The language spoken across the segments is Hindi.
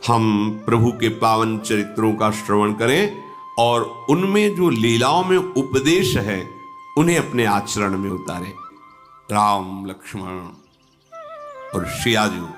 हम प्रभु के पावन चरित्रों का श्रवण करें और उनमें जो लीलाओं में उपदेश है उन्हें अपने आचरण में उतारें। राम लक्ष्मण और सियाजू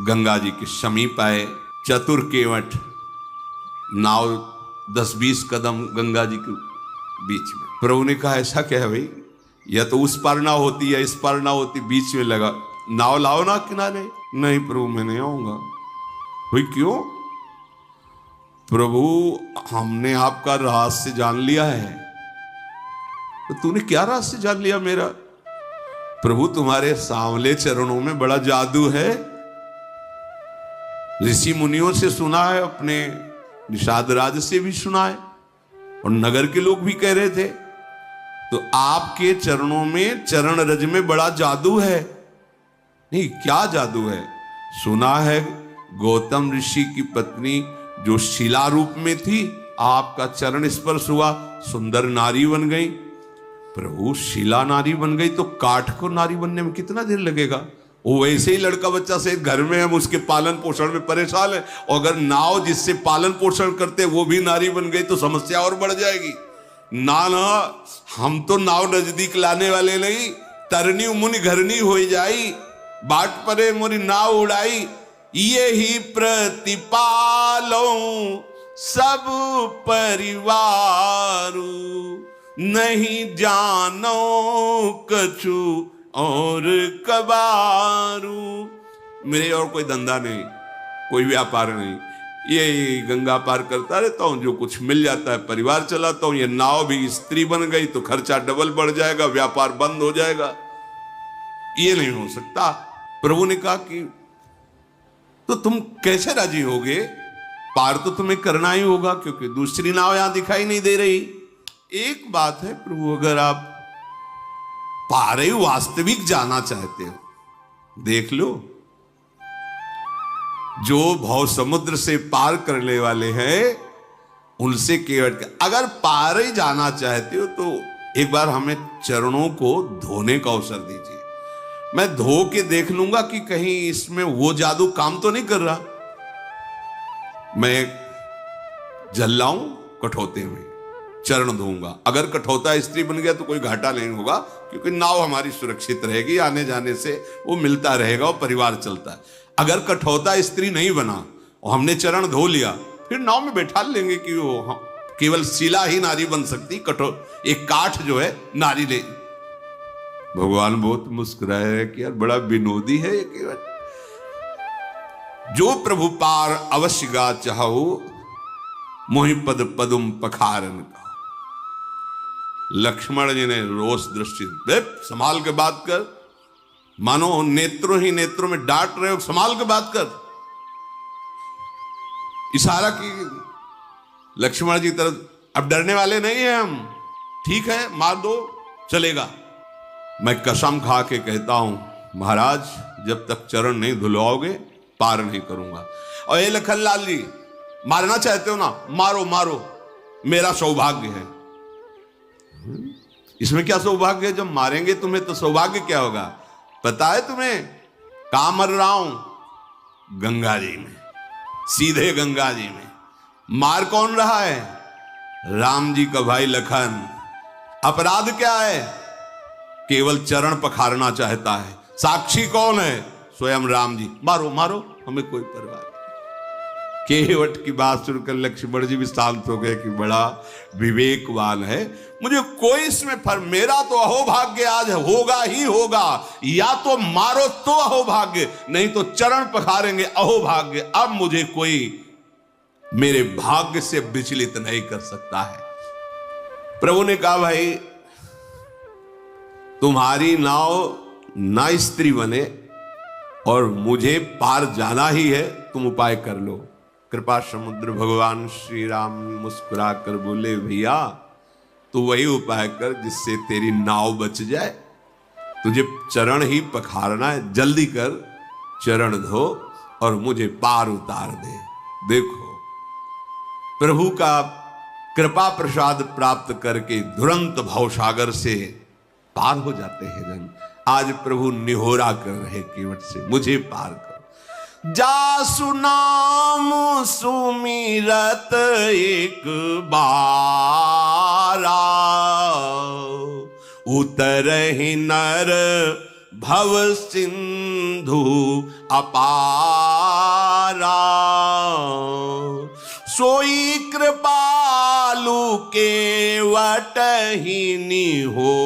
गंगा जी के समीप आए। चतुर केवट नाव 10-20 कदम गंगा जी के बीच में। प्रभु ने कहा ऐसा क्या है भाई, या तो उस पार ना होती या इस पार ना होती, बीच में लगा, नाव लाओ ना किनारे। नहीं प्रभु मैं नहीं आऊंगा। भाई क्यों? प्रभु हमने आपका रहस्य जान लिया है। तो तूने क्या रहस्य जान लिया मेरा? प्रभु तुम्हारे सांवले चरणों में बड़ा जादू है। ऋषि मुनियों से सुना है, अपने निषाद राज से भी सुना है, और नगर के लोग भी कह रहे थे। तो आपके चरणों में, चरण रज में बड़ा जादू है। नहीं क्या जादू है? सुना है गौतम ऋषि की पत्नी जो शिला रूप में थी, आपका चरण स्पर्श हुआ, सुंदर नारी बन गई। प्रभु शिला नारी बन गई तो काठ को नारी बनने में कितना देर लगेगा? वो वैसे ही लड़का बच्चा से घर में, हम उसके पालन पोषण में परेशान है, और अगर नाव जिससे पालन पोषण करते वो भी नारी बन गई तो समस्या और बढ़ जाएगी। ना ना, हम तो नाव नजदीक लाने वाले नहीं, तरनी मुनि घरनी हो जाई, बाट परे मोरी नाव उड़ाई, ये ही प्रतिपालो सब परिवारू, नहीं जानो कछु और कबारू। मेरे और कोई धंधा नहीं, कोई व्यापार नहीं, ये गंगा पार करता रहता हूं, जो कुछ मिल जाता है परिवार चलाता हूं। ये नाव भी स्त्री बन गई तो खर्चा डबल बढ़ जाएगा, व्यापार बंद हो जाएगा, ये नहीं हो सकता। प्रभु ने कहा कि तो तुम कैसे राजी होगे? पार तो तुम्हें करना ही होगा, क्योंकि दूसरी नाव यहां दिखाई नहीं दे रही। एक बात है प्रभु, अगर आप पारे वास्तविक जाना चाहते हो, देख लो, जो भव समुद्र से पार करने वाले हैं उनसे केवट, अगर पार ही जाना चाहते हो तो एक बार हमें चरणों को धोने का अवसर दीजिए। मैं धो के देख लूंगा कि कहीं इसमें वो जादू काम तो नहीं कर रहा। मैं जल्लाऊं कठौते में, चरण धोऊंगा। अगर कठौता स्त्री बन गया तो कोई घाटा नहीं होगा, क्योंकि नाव हमारी सुरक्षित रहेगी, आने जाने से वो मिलता रहेगा और परिवार चलता है। अगर कठौता स्त्री नहीं बना और हमने चरण धो लिया, फिर नाव में बैठा लेंगे कि वो केवल शिला ही नारी बन सकती, एक काठ जो है नारी नहीं। भगवान बहुत मुस्कुराए रहे कि यार बड़ा विनोदी है ये केवल। जो प्रभु पार अवश्य गा चाहो, मोहि पद पदुम पखारन का। लक्ष्मण जी ने रोष दृष्टि, संभाल के बात कर, मानो नेत्रों ही नेत्रों में डांट रहे हो, संभाल के बात कर। इशारा की लक्ष्मण जी तरफ, अब डरने वाले नहीं है हम, ठीक है मार दो चलेगा। मैं कसम खा के कहता हूं महाराज, जब तक चरण नहीं धुलवाओगे पार नहीं करूंगा। और ये लखनलाल जी, मारना चाहते हो ना, मारो मारो, मेरा सौभाग्य है। इसमें क्या सौभाग्य है? जब मारेंगे तुम्हें तो सौभाग्य क्या होगा पता है तुम्हें? कहां मर रहा हूं? गंगा जी में, सीधे गंगा जी में। मार कौन रहा है? राम जी का भाई लखन। अपराध क्या है? केवल चरण पखारना चाहता है। साक्षी कौन है? स्वयं राम जी। मारो मारो, हमें कोई परवाह नहीं। केवट की बात सुनकर लक्ष्मण जी भी शांत हो गए कि बड़ा विवेकवान है, मुझे कोई इसमें मेरा तो अहोभाग्य आज होगा ही होगा, या तो मारो तो अहोभाग्य, नहीं तो चरण पखारेंगे अहोभाग्य। अब मुझे कोई मेरे भाग्य से विचलित नहीं कर सकता है। प्रभु ने कहा भाई तुम्हारी नाव ना स्त्री बने और मुझे पार जाना ही है, तुम उपाय कर लो। कृपा समुद्र भगवान श्री राम मुस्कुरा कर बोले भैया तू वही उपाय कर जिससे तेरी नाव बच जाए। तुझे चरण ही पखारना है, जल्दी कर, चरण धो और मुझे पार उतार दे। देखो प्रभु का कृपा प्रसाद प्राप्त करके तुरंत भवसागर से पार हो जाते हैं जन। आज प्रभु निहोरा कर रहे केवट से, मुझे पार कर। जासु नाम सुमिरत एक बारा, उतरहि नर भव सिंधु अपारा। सोई कृपालु केवट ही निहोरा,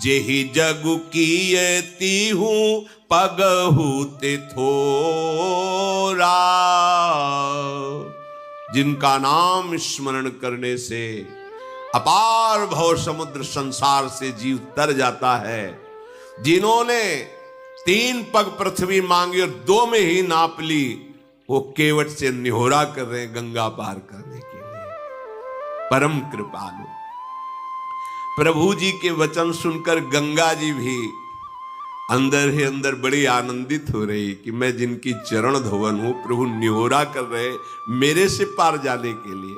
जेहि जगु कीयति हूँ पगहु तिथोरा। जिनका नाम स्मरण करने से अपार भव समुद्र संसार से जीव तर जाता है, जिन्होंने 3 पग पृथ्वी मांगी और 2 में ही नाप ली, वो केवट से निहोरा कर रहे हैं गंगा पार करने के लिए। परम कृपालु प्रभु जी के वचन सुनकर गंगा जी भी अंदर ही अंदर बड़ी आनंदित हो रही कि मैं जिनकी चरण धोवन हूं, प्रभु निहोरा कर रहे मेरे से पार जाने के लिए।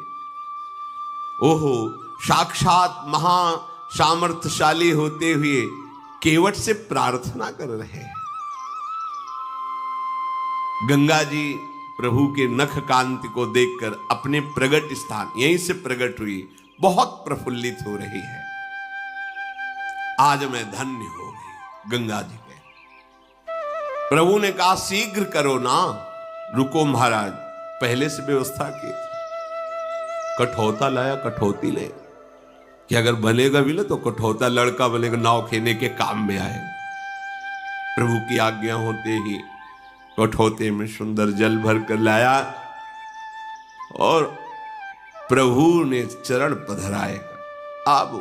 ओहो, साक्षात महा सामर्थ्यशाली होते हुए केवट से प्रार्थना कर रहे हैं। गंगा जी प्रभु के नख कांति को देखकर अपने प्रगट स्थान यहीं से प्रकट हुई, बहुत प्रफुल्लित हो रही है। आज मैं धन्य हो गई गंगा जी के। प्रभु ने कहा शीघ्र करो ना, रुको महाराज, पहले से व्यवस्था की। कठौता लाया, कठौती ले कि अगर बनेगा भी ना तो कठौता लड़का बनेगा, नाव खेने के काम में आएगा। प्रभु की आज्ञा होते ही कठौते में सुंदर जल भर कर लाया और प्रभु ने चरण पधराए। अब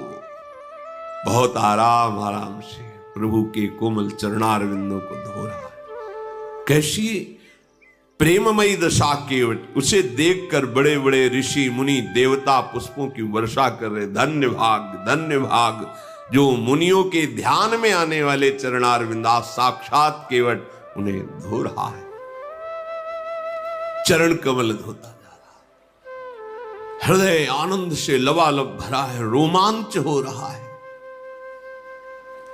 बहुत आराम से प्रभु के कोमल चरणारविंदों को धो रहा है। कैसी प्रेममयी दशा केवट, उसे देखकर बड़े बड़े ऋषि मुनि देवता पुष्पों की वर्षा कर रहे। धन्य भाग जो मुनियों के ध्यान में आने वाले चरणारविंदा साक्षात केवट उन्हें धो रहा है। चरण कमल धोता जा रहा है, हृदय आनंद से लबालब भरा है, रोमांच हो रहा है।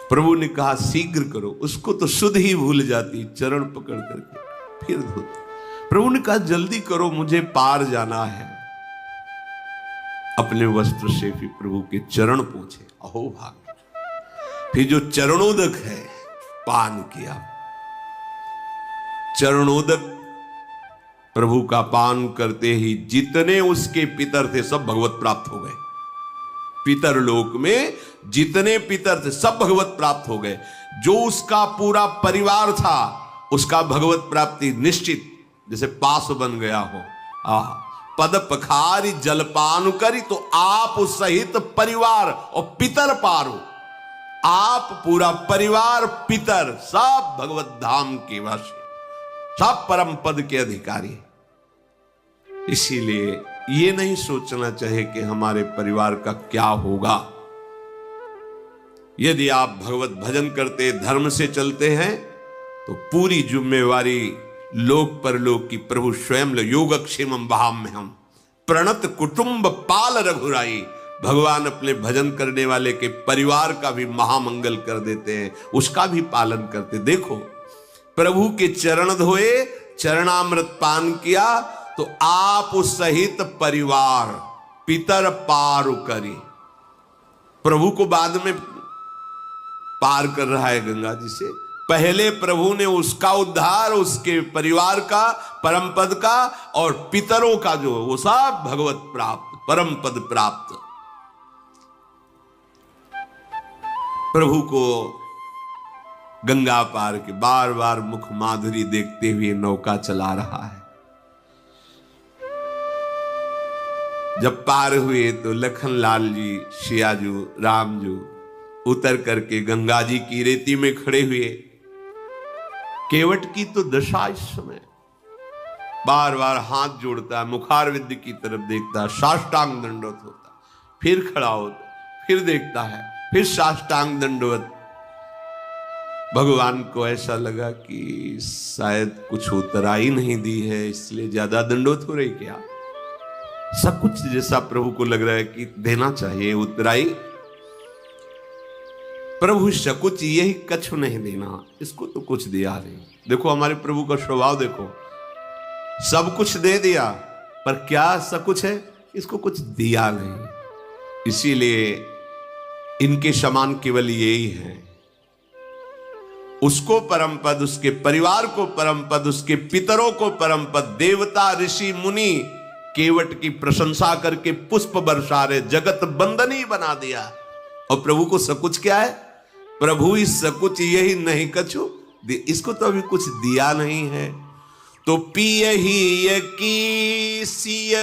प्रभु ने कहा शीघ्र करो, उसको तो सुध ही भूल जाती, चरण पकड़ करके फिर धोती। प्रभु ने कहा जल्दी करो, मुझे पार जाना है। अपने वस्त्र से भी प्रभु के चरण पूछे, अहो भाग। फिर जो चरणोदक है पान किया। चरणोदक प्रभु का पान करते ही जितने उसके पितर थे सब भगवत प्राप्त हो गए। पितर लोक में जितने पितर थे सब भगवत प्राप्त हो गए। जो उसका पूरा परिवार था उसका भगवत प्राप्ति निश्चित, जैसे पास बन गया हो। पद पखारी जलपान करी तो आप सहित परिवार और पितर पारो। आप पूरा परिवार पितर सब भगवत धाम के वासी, सब परम पद के अधिकारी। इसीलिए ये नहीं सोचना चाहिए कि हमारे परिवार का क्या होगा। यदि आप भगवत भजन करते धर्म से चलते हैं तो पूरी जिम्मेवारी लोक परलोक की प्रभु स्वयं योगक्षेमम वहाम में हम प्रणत कुटुंब पाल रघुराई। भगवान अपने भजन करने वाले के परिवार का भी महामंगल कर देते हैं, उसका भी पालन करते। देखो प्रभु के चरण धोए, चरणामृत पान किया तो आप सहित परिवार पितर पार करी। प्रभु को बाद में पार कर रहा है गंगा जी से। पहले प्रभु ने उसका उद्धार, उसके परिवार का, परम पद का और पितरों का जो वो सब भगवत प्राप्त, परम पद प्राप्त। प्रभु को गंगा पार के बार बार मुख माधुरी देखते हुए नौका चला रहा है। जब पार हुए तो लखनलाल जी, सियाजू, रामजू उतर करके गंगा जी की रेती में खड़े हुए। केवट की तो दशा इस समय बार बार हाथ जोड़ता है, मुखारविंद की तरफ देखता है, साष्टांग दंडवत होता, फिर खड़ा होता, फिर देखता है, फिर साष्टांग दंडवत। भगवान को ऐसा लगा कि शायद कुछ उतरा ही नहीं दी है, इसलिए ज्यादा दंडवत हो रही क्या। सब कुछ जैसा प्रभु को लग रहा है कि देना चाहिए उतराई। प्रभु सकुच यही कछु नहीं देना, इसको तो कुछ दिया नहीं। देखो हमारे प्रभु का स्वभाव देखो, सब कुछ दे दिया पर क्या सकुच है, इसको कुछ दिया नहीं। इसीलिए इनके समान केवल यही है, उसको परम पद, उसके परिवार को परम पद, उसके पितरों को परम पद, देवता ऋषि मुनि केवट की प्रशंसा करके पुष्प बरसा रहे, जगत बंदनी बना दिया। और प्रभु को सकुच क्या है? प्रभु इस सकुच यही नहीं कछु, इसको तो अभी कुछ दिया नहीं है। तो पिय ही की सिय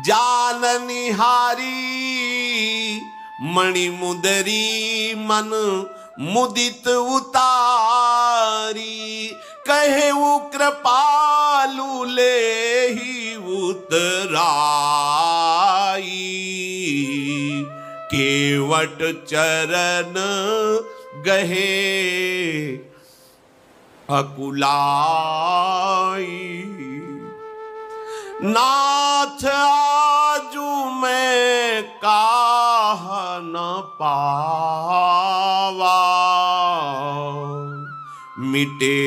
जान निहारी, मणि मुदरी मन मुदित उतारी, कहे वो कृपालु ले ही उतराई, केवट चरण गहे अकुलाई। नाथ आजू मैं काह न पावा, मिटे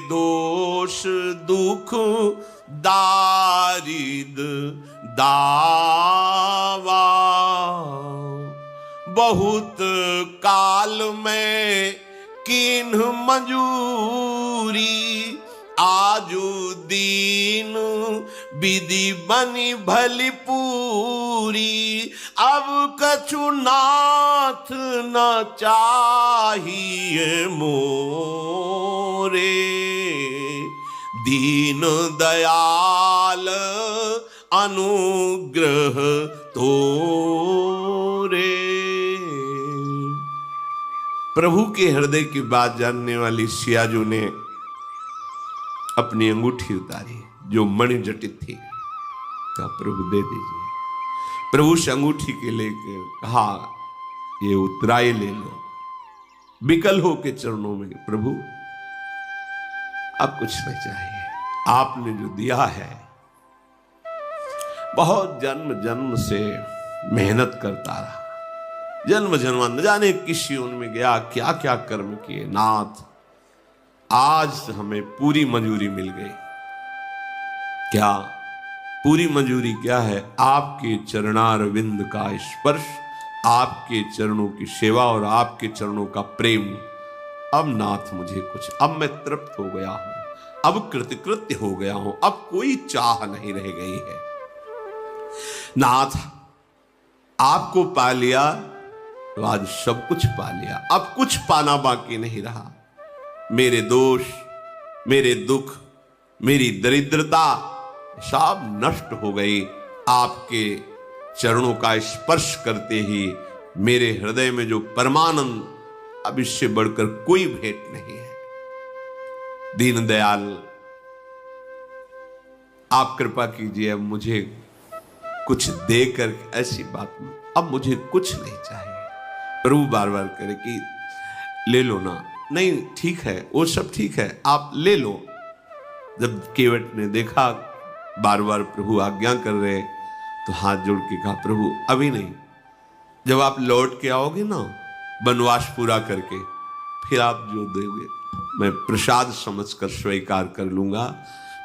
दोष दुख दारिद दावा, बहुत काल में किन्ह मंजूरी, आजू दीन विधि बनी भली पूरी, अब कछु नाथ न चाहिए मोरे, दीन दयाल अनुग्रह तोरे। प्रभु के हृदय की बात जानने वाली सियाजू ने अपनी अंगूठी उतारी जो मणि जटित थी, कहा प्रभु दे दीजिए। प्रभु से अंगूठी के लेकर कहा ये उतराई ले लो, विकल हो के चरणों में, प्रभु अब कुछ नहीं चाहिए, आपने जो दिया है, बहुत जन्म जन्म से मेहनत करता रहा, जन्म जन्म न जाने किस योनि में गया, क्या क्या कर्म किए, नाथ आज हमें पूरी मंजूरी मिल गई। क्या पूरी मंजूरी क्या है? आपके चरणारविंद का स्पर्श, आपके चरणों की सेवा और आपके चरणों का प्रेम। अब नाथ मुझे कुछ, अब मैं तृप्त हो गया हूं, अब कृतकृत्य हो गया हूं, अब कोई चाह नहीं रह गई है। नाथ आपको पा लिया तो आज सब कुछ पा लिया, अब कुछ पाना बाकी नहीं रहा। मेरे दोष, मेरे दुख, मेरी दरिद्रता सब नष्ट हो गई। आपके चरणों का स्पर्श करते ही मेरे हृदय में जो परमानंद, अब इससे बढ़कर कोई भेंट नहीं है। दीनदयाल आप कृपा कीजिए, अब मुझे कुछ देकर, ऐसी बात नहीं, अब मुझे कुछ नहीं चाहिए। प्रभु बार बार करे कि ले लो ना, नहीं ठीक है, वो सब ठीक है, आप ले लो। जब केवट ने देखा बार बार प्रभु आज्ञा कर रहे, तो हाथ जोड़ के कहा प्रभु अभी नहीं, जब आप लौट के आओगे ना वनवास पूरा करके, फिर आप जो दोगे मैं प्रसाद समझकर स्वीकार कर लूंगा।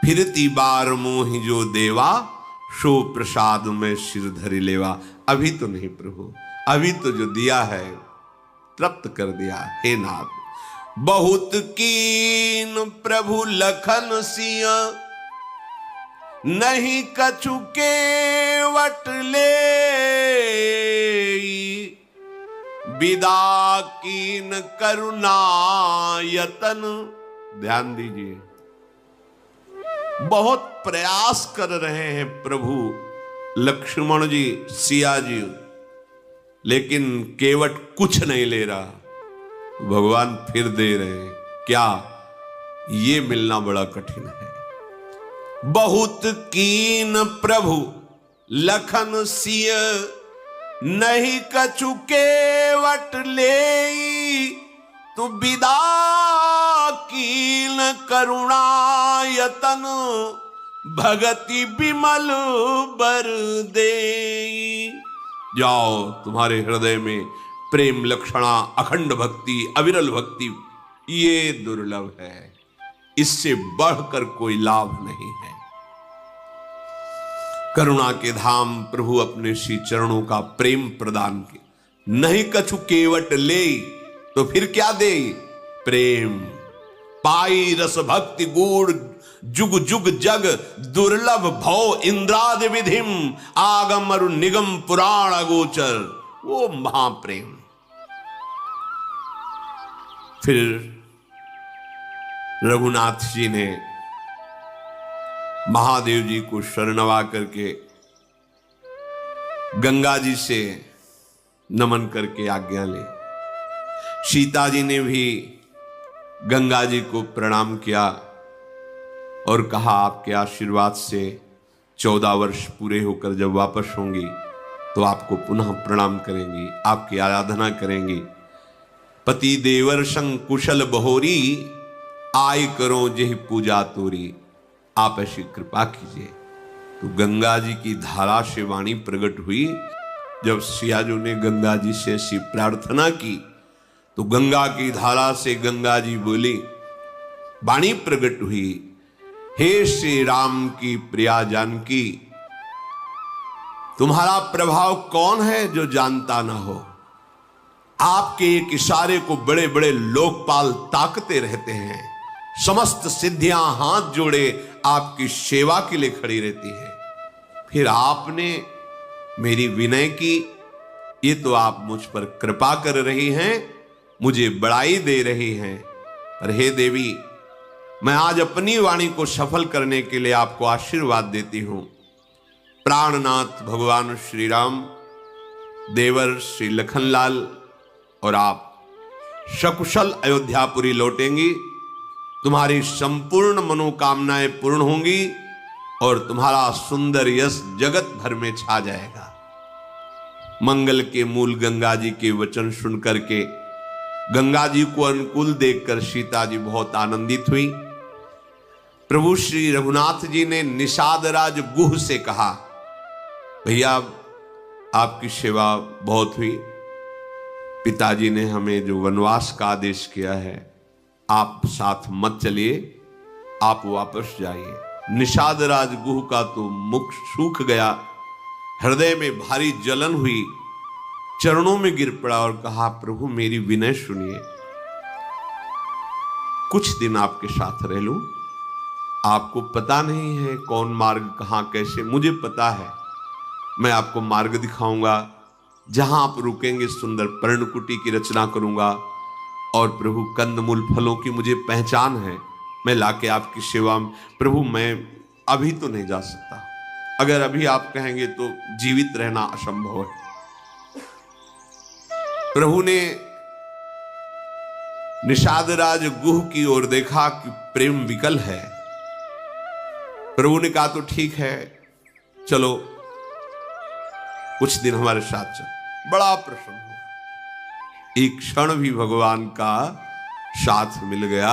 फिरती बार मोहि जो देवा, सो प्रसाद में सिर धरि लेवा। अभी तो नहीं प्रभु, अभी तो जो दिया है तृप्त कर दिया। हे नाथ बहुत कीन प्रभु लखन सिंह, नहीं कछु केवट ले, विदा कीन करुणा यतन। ध्यान दीजिए, बहुत प्रयास कर रहे हैं प्रभु लक्ष्मण जी, सिया जी, लेकिन केवट कुछ नहीं ले रहा। भगवान फिर दे रहे हैं, क्या ये मिलना बड़ा कठिन है। बहुत कीन प्रभु लखन सिय, नहीं कछु केवट ले, तो विदा कीन करुणा यतन, भगति विमल बर दे। जाओ, तुम्हारे हृदय में प्रेम लक्षणा, अखंड भक्ति, अविरल भक्ति, ये दुर्लभ है। इससे बढ़कर कोई लाभ नहीं है। करुणा के धाम प्रभु अपने श्री चरणों का प्रेम प्रदान के नहीं कछु केवट ले, तो फिर क्या दे? प्रेम पाई रस भक्ति गूढ़ जुग जुग जग दुर्लभ भव इंद्रादि विधिम आगम अरु निगम पुराण अगोचर, वो महाप्रेम। फिर रघुनाथ जी ने महादेव जी को शरणवा करके गंगा जी से नमन करके आज्ञा ली। सीता जी ने भी गंगा जी को प्रणाम किया और कहा, आपके आशीर्वाद से 14 वर्ष पूरे होकर जब वापस होंगी तो आपको पुनः प्रणाम करेंगी, आपकी आराधना करेंगी। पति देवर संग कुशल बहोरी, आय करो जेहि पूजा तोरी, आप ऐसी कृपा कीजिए। तो गंगा जी की धारा से वाणी प्रकट हुई। जब सियाजू ने गंगा जी से ऐसी प्रार्थना की तो गंगा की धारा से गंगा जी बोली, वाणी प्रकट हुई, हे श्री राम की प्रिया जानकी, तुम्हारा प्रभाव कौन है जो जानता ना हो। आपके एक इशारे को बड़े बड़े लोकपाल ताकते रहते हैं। समस्त सिद्धियां हाथ जोड़े आपकी सेवा के लिए खड़ी रहती है। फिर आपने मेरी विनय की, ये तो आप मुझ पर कृपा कर रही हैं, मुझे बड़ाई दे रही हैं। पर हे देवी, मैं आज अपनी वाणी को सफल करने के लिए आपको आशीर्वाद देती हूं। प्राणनाथ भगवान श्री राम, देवर श्री लखनलाल और आप सकुशल अयोध्यापुरी लौटेंगी। तुम्हारी संपूर्ण मनोकामनाएं पूर्ण होंगी और तुम्हारा सुंदर यश जगत भर में छा जाएगा। मंगल के मूल गंगा जी के वचन सुनकर के गंगा जी को अनुकूल देखकर सीता जी बहुत आनंदित हुई। प्रभु श्री रघुनाथ जी ने निषाद राज गुह से कहा, भैया आपकी सेवा बहुत हुई, पिताजी ने हमें जो वनवास का आदेश किया है, आप साथ मत चलिए, आप वापस जाइए। निषाद राज गुह का तो मुख सूख गया, हृदय में भारी जलन हुई, चरणों में गिर पड़ा और कहा, प्रभु मेरी विनय सुनिए, कुछ दिन आपके साथ रह लूं। आपको पता नहीं है कौन मार्ग कहां कैसे, मुझे पता है। मैं आपको मार्ग दिखाऊंगा, जहां आप रुकेंगे सुंदर पर्णकुटी की रचना करूंगा और प्रभु कंदमूल फलों की मुझे पहचान है, मैं लाके आपकी सेवा में। प्रभु मैं अभी तो नहीं जा सकता, अगर अभी आप कहेंगे तो जीवित रहना असंभव है। प्रभु ने निषाद राज गुह की ओर देखा कि प्रेम विकल है। प्रभु ने कहा तो ठीक है, चलो कुछ दिन हमारे साथ चलो। बड़ा प्रसन्न हुआ, एक क्षण भी भगवान का साथ मिल गया,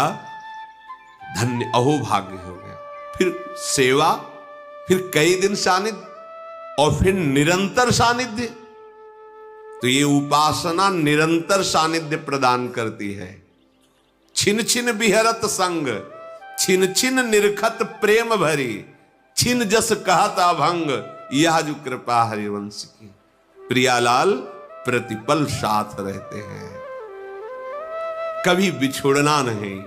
धन्य अहो भाग्य हो गया। फिर सेवा, फिर कई दिन सानिध्य और फिर निरंतर सानिध्य। तो ये उपासना निरंतर सानिध्य प्रदान करती है। छिन छिन बिहरत संग, छिन छिन निरखत प्रेम भरी, छिन जस कहत अभंग, यह जो कृपा हरिवंश की। प्रियालाल प्रतिपल साथ रहते हैं, कभी बिछुड़ना नहीं,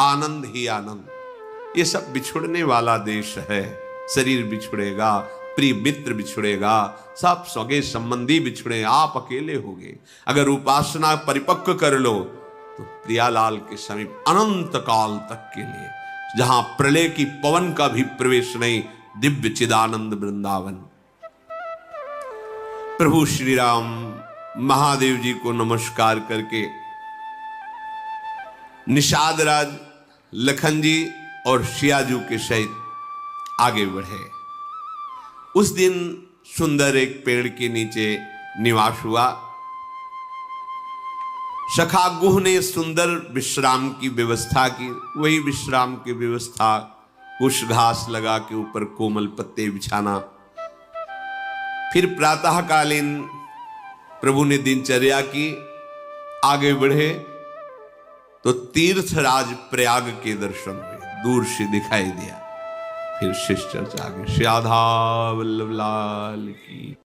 आनंद ही आनंद। ये सब बिछुड़ने वाला देश है। शरीर बिछुड़ेगा, प्रिय मित्र बिछुड़ेगा, सब सगे संबंधी बिछुड़े, आप अकेले होगे। अगर उपासना परिपक्व कर लो तो प्रियालाल के समीप अनंत काल तक के लिए, जहां प्रलय की पवन का भी प्रवेश नहीं, दिव्य चिदानंद वृंदावन। प्रभु श्री राम महादेव जी को नमस्कार करके निषाद राज लखन जी और सियाजू के सहित आगे बढ़े। उस दिन सुंदर एक पेड़ के नीचे निवास हुआ। सखा गुह ने सुंदर विश्राम की व्यवस्था की। वही विश्राम की व्यवस्था, कुछ घास लगा के ऊपर कोमल पत्ते बिछाना। फिर प्रातःकालीन प्रभु ने दिनचर्या की, आगे बढ़े तो तीर्थराज प्रयाग के दर्शन हुए, दूर से दिखाई दिया। फिर शिष्य आगे, श्री राधा वल्लभ लाल की।